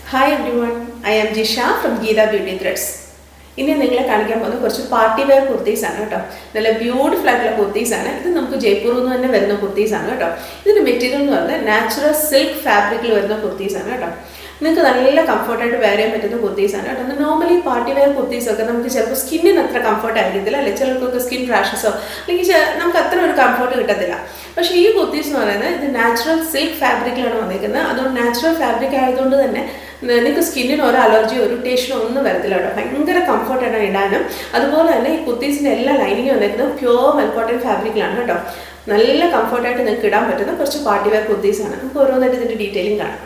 Hi everyone, I am Jisha from Geeta Beauty Threads. ഇനി നിങ്ങളെ കാണിക്കാൻ പോകുന്ന കുറച്ച് പാർട്ടി വെയർ കുർത്തീസ് ആണ് കേട്ടോ. നല്ല ബ്യൂട്ടിഫുൾ ആയിട്ടുള്ള കുർത്തീസ് ആണ്. ഇത് നമുക്ക് ജയ്പൂരിൽ നിന്ന് തന്നെ വരുന്ന കുർത്തീസ് ആണ് കേട്ടോ. ഇതിന്റെ മെറ്റീരിയൽ എന്ന് പറഞ്ഞാൽ നാച്ചുറൽ സിൽക്ക് ഫാബ്രിക്കിൽ വരുന്ന കുർത്തീസ് ആണ് കേട്ടോ. നിങ്ങൾക്ക് നല്ല കംഫർട്ടായിട്ട് വെയർ ചെയ്യാൻ പറ്റുന്ന കുർത്തീസ് ആണ് കേട്ടോ. നോർമലി പാർട്ടി വെയർ കുർത്തീസ് ഒക്കെ നമുക്ക് ചിലപ്പോൾ സ്കിന്നിന് അത്ര കംഫർട്ട് ആയിരിക്കത്തില്ല, അല്ലെ ചിലർക്കൊക്കെ സ്കിൻ റാഷസോ അല്ലെങ്കിൽ നമുക്ക് അത്ര ഒരു കംഫർട്ട് കിട്ടത്തില്ല. പക്ഷേ ഈ കുർത്തീസ് എന്ന് പറയുന്നത് ഇത് നാച്ചുറൽ സിൽക്ക് ഫാബ്രിക്കിലാണ് വന്നിരിക്കുന്നത്. അതുകൊണ്ട് നാച്ചുറൽ ഫാബ്രിക് ആയതുകൊണ്ട് തന്നെ നിങ്ങൾക്ക് സ്കിന്നിന് ഒരു അലർജിയോ ഇറിറ്റേഷനോ ഒന്നും വരത്തില്ല കേട്ടോ. ഭയങ്കര കംഫർട്ടാണ് ഇടാനും. അതുപോലെ തന്നെ ഈ കുർത്തീസിൻ്റെ എല്ലാ ലൈനിങ്ങും വന്നിരിക്കുന്നത് പ്യുവർ മെൽക്കോട്ടൺ ഫാബ്രിക്കിലാണ് കേട്ടോ. നല്ല കംഫർട്ടായിട്ട് നിങ്ങൾക്ക് ഇടാൻ പറ്റുന്ന കുറച്ച് പാർട്ടി വെയർ കുർത്തീസാണ്. നമുക്ക് ഓരോന്നായിട്ട് ഇതിൻ്റെ ഡീറ്റെയിലിംഗ് കാണാം.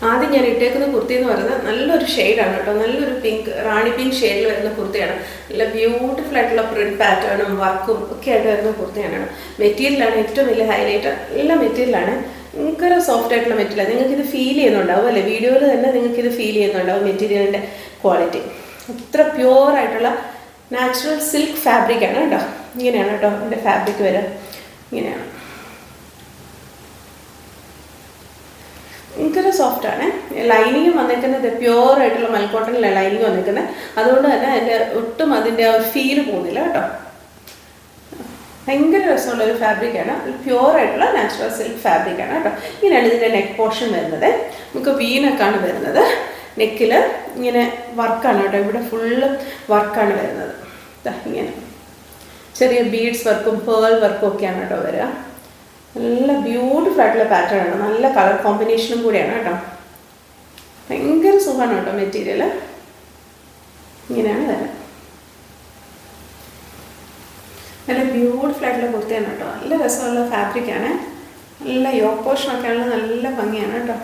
ആദ്യം ഞാൻ ഇട്ടേക്കുന്ന കുർത്തി എന്ന് പറയുന്നത് നല്ലൊരു ഷെയ്ഡാണ് കേട്ടോ. നല്ലൊരു പിങ്ക്, റാണി പിങ്ക് ഷെയ്ഡിൽ വരുന്ന കുർത്തിയാണ്. നല്ല ബ്യൂട്ടിഫുൾ ആയിട്ടുള്ള പ്രിന്റ് പാറ്റേണും വർക്കും ഒക്കെ ആയിട്ട് വരുന്ന കുർത്തിയാണ്. മെറ്റീരിയലാണ് ഏറ്റവും വലിയ ഹൈലൈറ്റ്. എല്ലാ മെറ്റീരിയലാണ് ഭയങ്കര സോഫ്റ്റ് ആയിട്ടുള്ള മെറ്റീരിയൽ. നിങ്ങൾക്കിത് ഫീൽ ചെയ്യുന്നുണ്ടാവും അല്ലേ, വീഡിയോയിൽ തന്നെ നിങ്ങൾക്കിത് ഫീൽ ചെയ്യുന്നുണ്ടാവും മെറ്റീരിയലിൻ്റെ ക്വാളിറ്റി. അത്ര പ്യുവർ ആയിട്ടുള്ള നാച്ചുറൽ സിൽക്ക് ഫാബ്രിക്കാണ് കേട്ടോ. ഇങ്ങനെയാണ് കേട്ടോ എൻ്റെ ഫാബ്രിക് വരിക. ഇങ്ങനെയാണ്, ഭയങ്കര സോഫ്റ്റാണ്. ലൈനിങ് വന്നിരിക്കുന്നത് പ്യുവർ ആയിട്ടുള്ള മൽക്കോട്ടണിലെ ലൈനിങ് വന്നിരിക്കുന്നത്. അതുകൊണ്ട് തന്നെ അതിൻ്റെ ഒട്ടും അതിൻ്റെ ഒരു ഫീല് പോകുന്നില്ല കേട്ടോ. ഭയങ്കര രസമുള്ള ഒരു ഫാബ്രിക്കാണ്. പ്യുവർ ആയിട്ടുള്ള നാച്ചുറൽ സിൽക്ക് ഫാബ്രിക്കാണ് കേട്ടോ. ഇങ്ങനെയാണ് ഇതിൻ്റെ നെക്ക് പോർഷൻ വരുന്നത്. നമുക്ക് വീനക്കാണ് വരുന്നത്. നെക്കിൽ ഇങ്ങനെ വർക്കാണ് കേട്ടോ. ഇവിടെ ഫുള്ള് വർക്കാണ് വരുന്നത്. ഇങ്ങനെ ചെറിയ ബീഡ്സ് വർക്കും പേൾ വർക്കും ഒക്കെയാണ് കേട്ടോ വരിക. നല്ല ബ്യൂട്ടിഫുൾ ആയിട്ടുള്ള പാറ്റേൺ ആണ്. നല്ല കളർ കോമ്പിനേഷനും കൂടിയാണ് കേട്ടോ. ഭയങ്കര സുഖമാണ് കേട്ടോ മെറ്റീരിയൽ. ഇങ്ങനെയാണ് വരാം. നല്ല ബ്യൂട്ടിഫുൾ ആയിട്ടുള്ള കുർത്തിയാണ് കേട്ടോ. നല്ല രസമുള്ള ഫാബ്രിക്കാണ്. നല്ല യോക്ക് പോർഷനൊക്കെ ആണെങ്കിൽ നല്ല ഭംഗിയാണ് കേട്ടോ.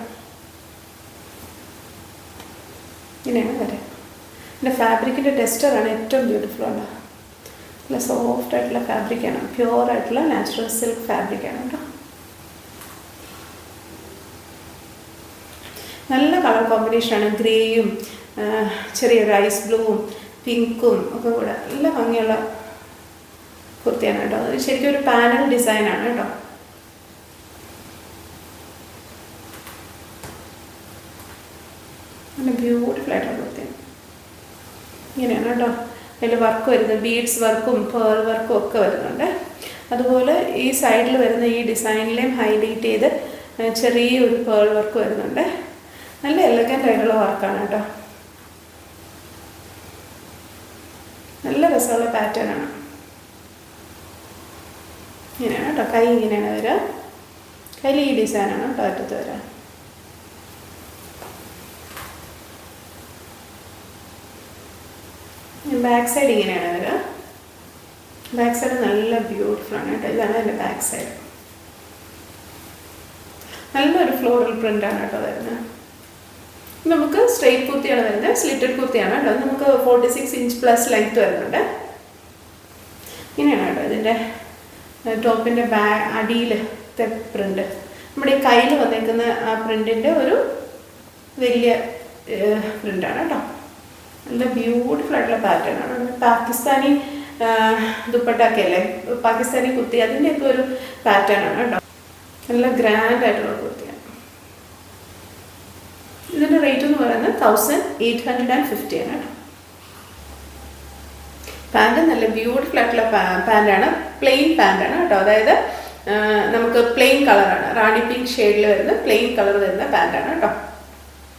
ഇങ്ങനെയാണ് വരാം. എൻ്റെ ഫാബ്രിക്കിൻ്റെ ടെക്സ്ചറാണ് ഏറ്റവും ബ്യൂട്ടിഫുൾ ഉള്ളത്. നല്ല സോഫ്റ്റ് ആയിട്ടുള്ള ഫാബ്രിക്കാണ്. പ്യുവർ ആയിട്ടുള്ള നാച്ചുറൽ സിൽക്ക് ഫാബ്രിക്കാണ് കേട്ടോ. നല്ല കളർ കോമ്പിനേഷനാണ്. ഗ്രേയും ചെറിയൊരു ഐസ് ബ്ലൂവും പിങ്കും ഒക്കെ കൂടെ നല്ല ഭംഗിയുള്ള കുർത്തിയാണ് കേട്ടോ. അത് ശരിക്കും ഒരു പാനൽ ഡിസൈനാണ് കേട്ടോ. നല്ല ബ്യൂട്ടിഫുൾ ആയിട്ടുള്ള കുർത്തിയാണ്. ഇങ്ങനെയാണ് കേട്ടോ. അതിൽ വർക്ക് വരുന്നത് ബീഡ്സ് വർക്കും പേൾ വർക്കും ഒക്കെ വരുന്നുണ്ട്. അതുപോലെ ഈ സൈഡിൽ വരുന്ന ഈ ഡിസൈനിലേയും ഹൈലൈറ്റ് ചെയ്ത് ചെറിയൊരു പേൾ വർക്ക് വരുന്നുണ്ട്. നല്ല എലഗൻ്റ് ആയിട്ടുള്ള വർക്കാണ് കേട്ടോ. നല്ല രസമുള്ള പാറ്റേൺ ആണ്. ഇങ്ങനെയാണ് കേട്ടോ. കൈ ഇങ്ങനെയാണ് വരിക. കയ്യിൽ ഈ ഡിസൈനാണ് കേട്ടോ അറ്റത്ത് വരിക. ബാക്ക് സൈഡ് ഇങ്ങനെയാണ് വരിക. ബാക്ക് സൈഡ് നല്ല ബ്യൂട്ടിഫുൾ ആണ് കേട്ടോ. ഇതാണ് എൻ്റെ ബാക്ക് സൈഡ്. നല്ലൊരു ഫ്ലോറൽ പ്രിൻ്റാണ് കേട്ടോ വരുന്നത്. നമുക്ക് സ്ട്രെയിറ്റ് കുർത്തിയാണ് വരുന്നത്. സ്ലിറ്റഡ് കുർത്തിയാണ് കേട്ടോ. നമുക്ക് 46 ഇഞ്ച് പ്ലസ് ലെങ്ത് വരുന്നുണ്ട്. ഇങ്ങനെയാണ് കേട്ടോ ഇതിൻ്റെ ടോപ്പിൻ്റെ അടിയിലത്തെ പ്രിൻ്റ്. നമ്മുടെ ഈ കയ്യിൽ വന്നേക്കുന്ന ആ പ്രിൻറ്റിൻ്റെ ഒരു വലിയ പ്രിൻ്റാണ് കേട്ടോ. നല്ല ബ്യൂട്ടിഫുൾ ആയിട്ടുള്ള പാറ്റേൺ ആണ്. പാകിസ്ഥാനി ദുപ്പട്ടൊക്കെ അല്ലേ, പാകിസ്ഥാനി കുർത്തി, അതിൻ്റെയൊക്കെ ഒരു പാറ്റേൺ ആണ് കേട്ടോ. നല്ല ഗ്രാൻഡ് ആയിട്ടുള്ള കുർത്തിയാണ്. ഇതിൻ്റെ റേറ്റ് എന്ന് പറയുന്നത് 1850 ആണ് കേട്ടോ. പാൻറ് നല്ല ബ്യൂട്ടിഫുൾ ആയിട്ടുള്ള പാൻറ്റാണ്. പ്ലെയിൻ പാൻറ്റാണ് കേട്ടോ. അതായത് നമുക്ക് പ്ലെയിൻ കളറാണ്. റാണി പിങ്ക് ഷെയ്ഡിൽ വരുന്ന പ്ലെയിൻ കളർ വരുന്ന പാൻറ്റാണ് കേട്ടോ.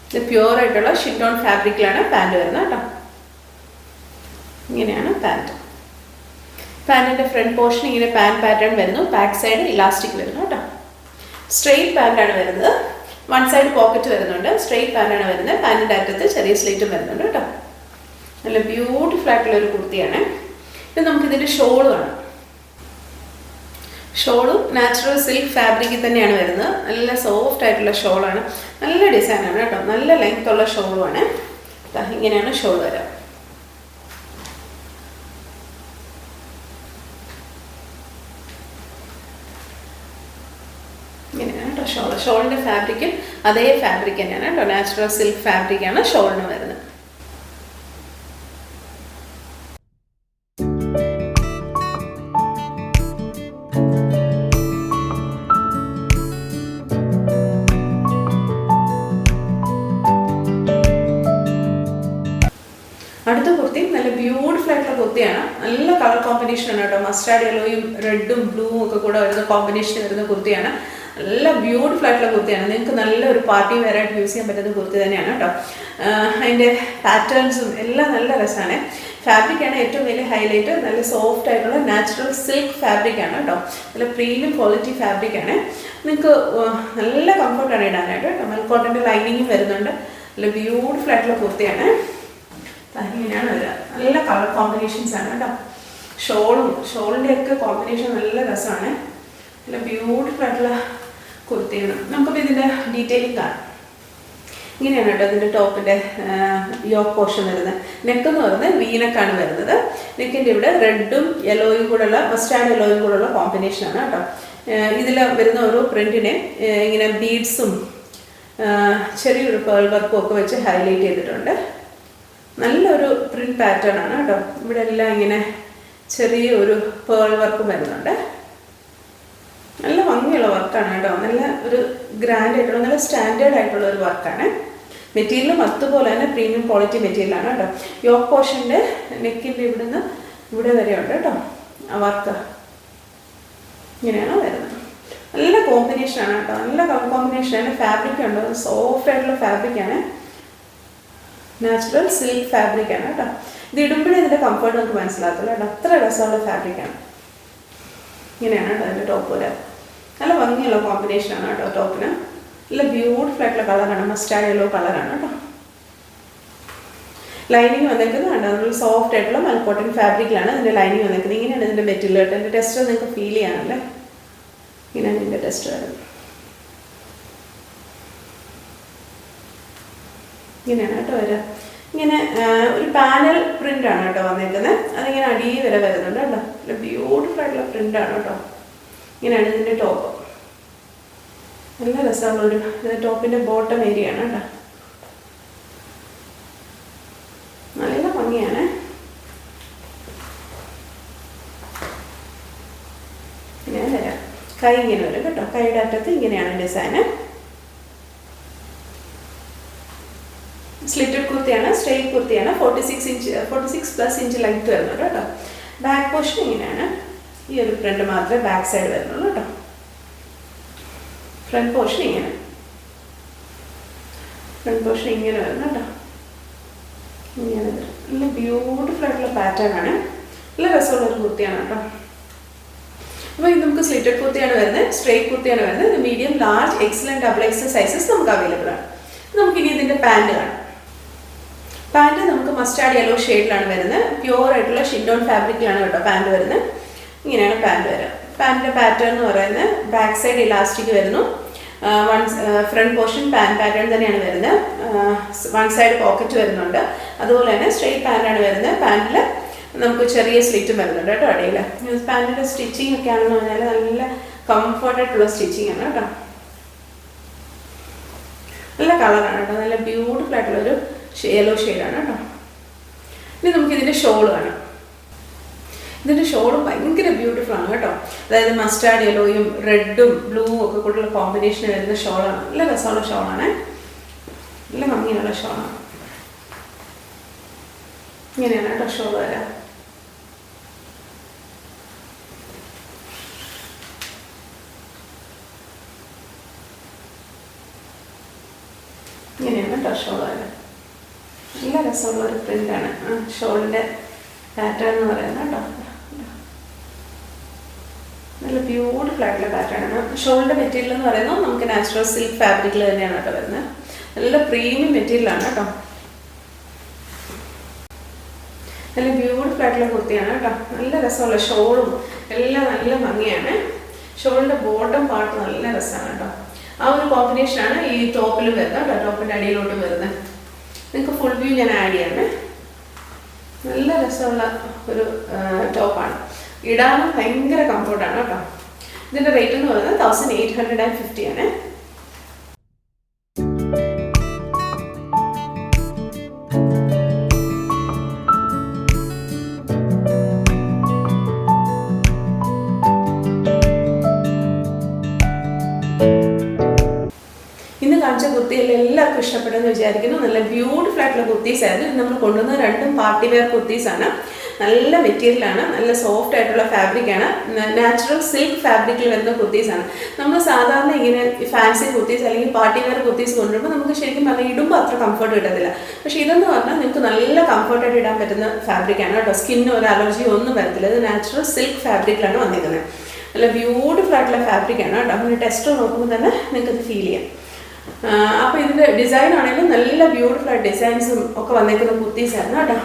ഇത് പ്യുവർ ആയിട്ടുള്ള ഷിറ്റോൺ ഫാബ്രിക്കിലാണ് പാൻറ് വരുന്നത് കേട്ടോ. ഇങ്ങനെയാണ് പാൻറ്. പാൻറ്റിൻ്റെ ഫ്രണ്ട് പോർഷൻ ഇങ്ങനെ പാറ്റേൺ വരുന്നു. ബാക്ക് സൈഡ് ഇലാസ്റ്റിക് വരുന്നു കേട്ടോ. സ്ട്രെയിറ്റ് പാൻറ്റാണ് വരുന്നത്. വൺ സൈഡ് പോക്കറ്റ് വരുന്നുണ്ട്. സ്ട്രെയിറ്റ് പാൻറ്റാണ് വരുന്നത്. പാൻറ്റിൻ്റെ അറ്റത്ത് ചെറിയ സ്ലിറ്റും വരുന്നുണ്ട് കേട്ടോ. നല്ല ബ്യൂട്ടിഫുൾ ആയിട്ടുള്ള ഒരു കുർത്തിയാണ്. ഇത് നമുക്കിതിൻ്റെ ഷോള് കാണാം. ഷോളും നാച്ചുറൽ സിൽക്ക് ഫാബ്രിക്കിൽ തന്നെയാണ് വരുന്നത്. നല്ല സോഫ്റ്റ് ആയിട്ടുള്ള ഷോളാണ്. നല്ല ഡിസൈനാണ് കേട്ടോ. നല്ല ലെങ്ത് ഉള്ള ഷോളുമാണ്. ഇങ്ങനെയാണ് ഷോൾ വരിക. ഇങ്ങനെയാണ് കേട്ടോ ഷോള്. ഷോളിൻ്റെ ഫാബ്രിക്കും അതേ ഫാബ്രിക് തന്നെയാണ് കേട്ടോ. നാച്ചുറൽ സിൽക്ക് ഫാബ്രിക്കാണ് ഷോളിന് വരുന്നത്. അടുത്ത കുർത്തിയും നല്ല ബ്യൂട്ടിഫുൾ ആയിട്ടുള്ള കുർത്തിയാണ്. നല്ല കളർ കോമ്പിനേഷൻ ആണ് കേട്ടോ. മസ്റ്റാർഡ് യെല്ലോയും റെഡും ബ്ലൂവും ഒക്കെ കൂടെ വരുന്ന കോമ്പിനേഷൻ വരുന്ന കുർത്തിയാണ്. നല്ല ബ്യൂട്ടിഫുൾ ആയിട്ടുള്ള കുർത്തിയാണ്. നിങ്ങൾക്ക് നല്ലൊരു പാർട്ടി വെയർ ആയിട്ട് യൂസ് ചെയ്യാൻ പറ്റുന്ന കുർത്തി തന്നെയാണ് കേട്ടോ. അതിൻ്റെ പാറ്റേൺസും എല്ലാം നല്ല രസമാണ്. ഫാബ്രിക്കാണ് ഏറ്റവും വലിയ ഹൈലൈറ്റ്. നല്ല സോഫ്റ്റ് ആയിട്ടുള്ള നാച്ചുറൽ സിൽക്ക് ഫാബ്രിക്കാണ് കേട്ടോ. നല്ല പ്രീമിയം ക്വാളിറ്റി ഫാബ്രിക്കാണ്. നിങ്ങൾക്ക് നല്ല കംഫർട്ടാണ് ഇടാനായിട്ട് കേട്ടോ. മൽക്കോട്ടൻ്റെ ലൈനിങ്ങും വരുന്നുണ്ട്. നല്ല ബ്യൂട്ടിഫുൾ ആയിട്ടുള്ള കുർത്തിയാണ്. ഇങ്ങനെയാണ് വരിക. നല്ല കളർ കോമ്പിനേഷൻസ് ആണ് കേട്ടോ. ഷോളിൻ്റെ ഒക്കെ കോമ്പിനേഷൻ നല്ല രസമാണ്. നല്ല ബ്യൂട്ടിഫുൾ ആയിട്ടുള്ള കുർത്തിയാണ്. നമുക്കിപ്പോൾ ഇതിൻ്റെ ഡീറ്റെയിലിംഗ് കാണാം. ഇങ്ങനെയാണ് കേട്ടോ ഇതിൻ്റെ ടോപ്പിൻ്റെ യോക്ക് പോർഷൻ വരുന്നത്. നെക്ക് എന്ന് പറയുന്നത് വീനക്കാണ് വരുന്നത്. നെക്കിൻ്റെ ഇവിടെ റെഡും യെല്ലോയും കൂടെയുള്ള മസ്റ്റാർഡ് യെല്ലോയും കൂടെയുള്ള കോമ്പിനേഷനാണ് കേട്ടോ. ഇതിൽ വരുന്ന ഓരോ പ്രിൻറ്റിനെ ഇങ്ങനെ ബീഡ്സും ചെറിയൊരു പേൾ വർക്കും ഒക്കെ വെച്ച് ഹൈലൈറ്റ് ചെയ്തിട്ടുണ്ട്. നല്ലൊരു പ്രിൻറ്റ് പാറ്റേൺ ആണ് കേട്ടോ. ഇവിടെ എല്ലാം ഇങ്ങനെ ചെറിയ ഒരു പേൾ വർക്കും വരുന്നുണ്ട്. നല്ല ഭംഗിയുള്ള വർക്കാണ് കേട്ടോ. നല്ല ഒരു ഗ്രാൻഡ് ആയിട്ടുള്ള നല്ല സ്റ്റാൻഡേർഡ് ആയിട്ടുള്ള ഒരു വർക്കാണ്. മെറ്റീരിയലും അതുപോലെ തന്നെ പ്രീമിയം ക്വാളിറ്റി മെറ്റീരിയലാണ് കേട്ടോ. യോക്ക് പോർഷൻ്റെ നെക്കിൻ്റെ ഇവിടുന്ന് ഇവിടെ വരെ ഉണ്ട് കേട്ടോ ആ വർക്ക്. ഇങ്ങനെയാണ് വരുന്നത്. നല്ല കോമ്പിനേഷനാണ് കേട്ടോ. നല്ല കളർ കോമ്പിനേഷനാണ്. ഫാബ്രിക് ഉണ്ട്. സോഫ്റ്റ് ആയിട്ടുള്ള ഫാബ്രിക്കാണ്. നാച്ചുറൽ സിൽക്ക് ഫാബ്രിക്കാണ് കേട്ടോ. ഇത് ഇടുമ്പോഴേ ഇതിൻ്റെ കംഫർട്ട് നമുക്ക് മനസ്സിലാകത്തില്ല കേട്ടോ. അത്ര രസമുള്ള ഫാബ്രിക്കാണ്. ഇങ്ങനെയാണ് കേട്ടോ അതിൻ്റെ ടോപ്പ് വരാം. നല്ല ഭംഗിയുള്ള കോമ്പിനേഷനാണ് കേട്ടോ ടോപ്പിന്. നല്ല ബ്യൂട്ടിഫുൾ ആയിട്ടുള്ള കളറാണ്. മസ്റ്റാർഡ് യെല്ലോ കളറാണ് കേട്ടോ. ലൈനിങ് വന്നേക്കുന്നത് കണ്ടോ. നല്ല സോഫ്റ്റ് ആയിട്ടുള്ള മൽക്കോട്ടൺ ഫാബ്രിക്കിലാണ് ഇതിൻ്റെ ലൈനിങ് വന്നേക്കുന്നത്. ഇങ്ങനെയാണ് ഇതിൻ്റെ മെറ്റീരിയൽ കേട്ടോ. എൻ്റെ ടെസ്റ്റ് നിങ്ങൾക്ക് ഫീൽ ചെയ്യാനല്ലേ. ഇങ്ങനെയാണ് ഇതിൻ്റെ ടെസ്റ്റ് വരുന്നത്. ഇങ്ങനെയാണ് കേട്ടോ വരിക. ഇങ്ങനെ ഒരു പാനൽ പ്രിൻ്റാണ് കേട്ടോ വന്നേക്കുന്നത്. അതിങ്ങനെ അടി വരെ വരുന്നുണ്ട് കേട്ടോ. നല്ല ബ്യൂട്ടിഫുൾ ആയിട്ടുള്ള പ്രിൻ്റാണ് കേട്ടോ. ഇങ്ങനെയാണ് ഇതിൻ്റെ ടോപ്പ്. നല്ല രസമുള്ളൊരു ടോപ്പിൻ്റെ ബോട്ടം ഏരിയ ആണ് കേട്ടോ. നല്ല ഭംഗിയാണ്. ഇങ്ങനെ വരാം. കൈ ഇങ്ങനെ വരും കേട്ടോ. കൈയുടെ അറ്റത്ത് ഇങ്ങനെയാണ് ഡിസൈന്. സ്ലിറ്റഡ് കുർത്തിയാണ്. സ്ട്രെയിറ്റ് കുർത്തിയാണ്. 46+ ഇഞ്ച് ലെങ്ത് വരുന്നുണ്ട് കേട്ടോ. ബാക്ക് പോർഷൻ ഇങ്ങനെയാണ്. ഈ ഒരു ഫ്രണ്ട് മാത്രമേ ബാക്ക് സൈഡ് വരുന്നുള്ളൂ കേട്ടോ. ഫ്രണ്ട് പോർഷൻ ഇങ്ങനെ. ഫ്രണ്ട് പോർഷൻ ഇങ്ങനെ വരുന്നു കേട്ടോ. ഇങ്ങനെ വരും. നല്ല ബ്യൂട്ടിഫുൾ ആയിട്ടുള്ള പാറ്റേൺ ആണ്. നല്ല രസമുള്ളൊരു കുർത്തിയാണ് കേട്ടോ. അപ്പോൾ ഇത് നമുക്ക് സ്ലിറ്റഡ് കുർത്തിയാണ് വരുന്നത്. സ്ട്രെയിറ്റ് കുർത്തിയാണ് വരുന്നത്. ഇത് medium, large, XL, double XL sizes നമുക്ക് അവൈലബിൾ ആണ്. നമുക്കിനി ഇതിൻ്റെ പാൻറ് കാണാം. പാൻറ് നമുക്ക് മസ്റ്റാർഡ് യെല്ലോ ഷെയ്ഡിലാണ് വരുന്നത്. പ്യുവർ ആയിട്ടുള്ള ഷിൻഡോൺ ഫാബ്രിക്കിലാണ് കേട്ടോ പാൻറ് വരുന്നത്. ഇങ്ങനെയാണ് പാൻറ് വരിക. പാൻറ്റിൻ്റെ പാറ്റേൺ എന്ന് പറയുന്നത് ബാക്ക് സൈഡ് ഇലാസ്റ്റിക് വരുന്നു. ഫ്രണ്ട് പോർഷൻ പാറ്റേൺ തന്നെയാണ് വരുന്നത്. വൺ സൈഡ് പോക്കറ്റ് വരുന്നുണ്ട്. അതുപോലെ തന്നെ സ്ട്രെയിറ്റ് പാൻറ്റാണ് വരുന്നത്. പാൻറ്റിൽ നമുക്ക് ചെറിയ സ്ലിറ്റും വരുന്നുണ്ട് കേട്ടോ അടിയിൽ. പാൻറ്റിൻ്റെ സ്റ്റിച്ചിങ് ഒക്കെ ആണെന്ന് പറഞ്ഞാൽ നല്ല കംഫർട്ടായിട്ടുള്ള സ്റ്റിച്ചിങ് ആണ് കേട്ടോ. നല്ല കളറാണ് കേട്ടോ. നല്ല ബ്യൂട്ടിഫുൾ ആയിട്ടുള്ളൊരു യെല്ലോ ഷെയ്ഡാണ് കേട്ടോ. ഇനി നമുക്ക് ഇതിൻ്റെ ഷോൾ കാണാം. ഇതിൻ്റെ ഷോളും ഭയങ്കര ബ്യൂട്ടിഫുൾ ആണ് കേട്ടോ. അതായത് മസ്റ്റാർഡ് യെല്ലോയും റെഡും ബ്ലൂവും ഒക്കെ കൂടെയുള്ള കോമ്പിനേഷൻ വരുന്ന ഷോളാണ്. നല്ല രസമുള്ള ഷോളാണ്. നല്ല ഭംഗിയുള്ള ഷോളാണ്. ഇങ്ങനെയാണ് കേട്ടോ ഷോൾ വരാം. ഇങ്ങനെയാണ് കേട്ടോ ഷോൾ വരാം. നല്ല രസമുള്ള ഒരു പ്രിൻ്റാണ് ഷോളിൻ്റെ പാറ്റേൺ എന്ന് പറയുന്നത് കേട്ടോ. നല്ല ബ്യൂട്ടിഫുൾ ആയിട്ടുള്ള പാറ്റേൺ ആണ്. ഷോളിൻ്റെ മെറ്റീരിയൽ എന്ന് പറയുന്നത് നമുക്ക് നാച്ചുറൽ സിൽക്ക് ഫാബ്രിക്കിൽ തന്നെയാണ് കേട്ടോ വരുന്നത്. നല്ല പ്രീമിയം മെറ്റീരിയലാണ് കേട്ടോ. നല്ല ബ്യൂട്ടിഫുൾ ആയിട്ടുള്ള കുർത്തിയാണ് കേട്ടോ. നല്ല രസമുള്ള ഷോളും എല്ലാം നല്ല ഭംഗിയാണ്. ഷോളിൻ്റെ ബോട്ടം പാർട്ട് നല്ല രസമാണ് കേട്ടോ. ആ ഒരു കോമ്പിനേഷനാണ് ഈ ടോപ്പിൽ വരുന്നത് കേട്ടോ. ടോപ്പിൻ്റെ അടിയിലോട്ടും വരുന്നത്. നിങ്ങൾക്ക് ഫുൾ വ്യൂ ഞാൻ ആഡ് ചെയ്യണേ. നല്ല രസമുള്ള ഒരു ടോപ്പാണ്. ഇടാനും ഭയങ്കര കംഫർട്ടാണ് കേട്ടോ. ഇതിൻ്റെ റേറ്റ് എന്ന് പറയുന്നത് 1850 ആണ്. കുർത്തിയെല്ലാം എല്ലാവർക്കും ഇഷ്ടപ്പെടുമെന്ന് വിചാരിക്കുന്നു. നല്ല ബ്യൂട്ടിഫുൾ ആയിട്ടുള്ള കുർത്തീസ് ആയിരുന്നു. ഇത് നമ്മൾ കൊണ്ടുവന്ന രണ്ടും പാർട്ടി വെയർ കുർത്തീസാണ്. നല്ല മെറ്റീരിയലാണ്, നല്ല സോഫ്റ്റ് ആയിട്ടുള്ള ഫാബ്രിക്കാണ്, നാച്ചുറൽ സിൽക്ക് ഫാബ്രിക്കിൽ വരുന്ന കുർത്തീസാണ്. നമ്മൾ സാധാരണ ഇങ്ങനെ ഫാൻസി കുർത്തീസ് അല്ലെങ്കിൽ പാർട്ടി വെയർ കുർത്തീസ് കൊണ്ടുവരുമ്പോൾ നമുക്ക് ശരിക്കും പറഞ്ഞാൽ ഇടുമ്പോൾ അത്ര കംഫർട്ട് കിട്ടത്തില്ല. പക്ഷേ ഇതെന്ന് പറഞ്ഞാൽ നിങ്ങൾക്ക് നല്ല കംഫർട്ടായിട്ട് ഇടാൻ പറ്റുന്ന ഫാബ്രിക്കാണ് കേട്ടോ. സ്കിന്നിന് ഒരു അലർജിയോ ഒന്നും വരത്തില്ല. ഇത് നാച്ചുറൽ സിൽക്ക് ഫാബ്രിക്കിലാണ് വന്നിരിക്കുന്നത്. നല്ല ബ്യൂട്ടിഫുൾ ആയിട്ടുള്ള ഫാബ്രിക്കാണ് കേട്ടോ. അപ്പോൾ ടെസ്റ്റർ നോക്കുമ്പോൾ തന്നെ നിങ്ങൾക്കത് ഫീൽ ചെയ്യാം. അപ്പോൾ ഇതിൻ്റെ ഡിസൈൻ ആണെങ്കിലും നല്ല ബ്യൂട്ടിഫുൾ ആയിട്ട് ഡിസൈൻസും ഒക്കെ വന്നേക്കുന്ന കുർത്തീസായിരുന്നു കേട്ടോ.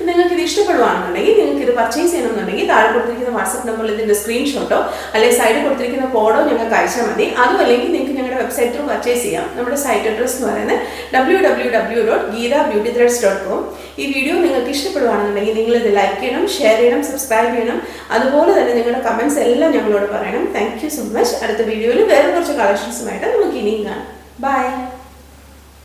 നിങ്ങൾക്ക് ഇത് ഇഷ്ടപ്പെടുവാണെന്നുണ്ടെങ്കിൽ, നിങ്ങൾക്ക് ഇത് പർച്ചേസ് ചെയ്യണമെന്നുണ്ടെങ്കിൽ താഴെ കൊടുത്തിരിക്കുന്ന വാട്സപ്പ് നമ്പറിൽ ഇതിൻ്റെ സ്ക്രീൻഷോട്ടോ അല്ലെങ്കിൽ സൈഡിൽ കൊടുത്തിരിക്കുന്ന കോഡോ ഞങ്ങൾക്ക് അയച്ചാൽ മതി. അതും അല്ലെങ്കിൽ നിങ്ങൾക്ക് ഞങ്ങളുടെ വെബ്സൈറ്റിൽ പർച്ചേസ് ചെയ്യാം. നമ്മുടെ സൈറ്റ് അഡ്രസ് എന്ന് പറയുന്നത് www.geethabeautythreads.com. ഈ വീഡിയോ നിങ്ങൾക്ക് ഇഷ്ടപ്പെടുവാണെന്നുണ്ടെങ്കിൽ നിങ്ങളിത് ലൈക്ക് ചെയ്യണം, ഷെയർ ചെയ്യണം, സബ്സ്ക്രൈബ് ചെയ്യണം. അതുപോലെ തന്നെ നിങ്ങളുടെ കമൻറ്റ്സ് എല്ലാം ഞങ്ങളോട് പറയണം. Thank you so much. അടുത്ത വീഡിയോയിൽ വേറെ കുറച്ച് കളക്ഷൻസുമായിട്ട് നമുക്ക് ഇനിയും കാണാം. ബൈ.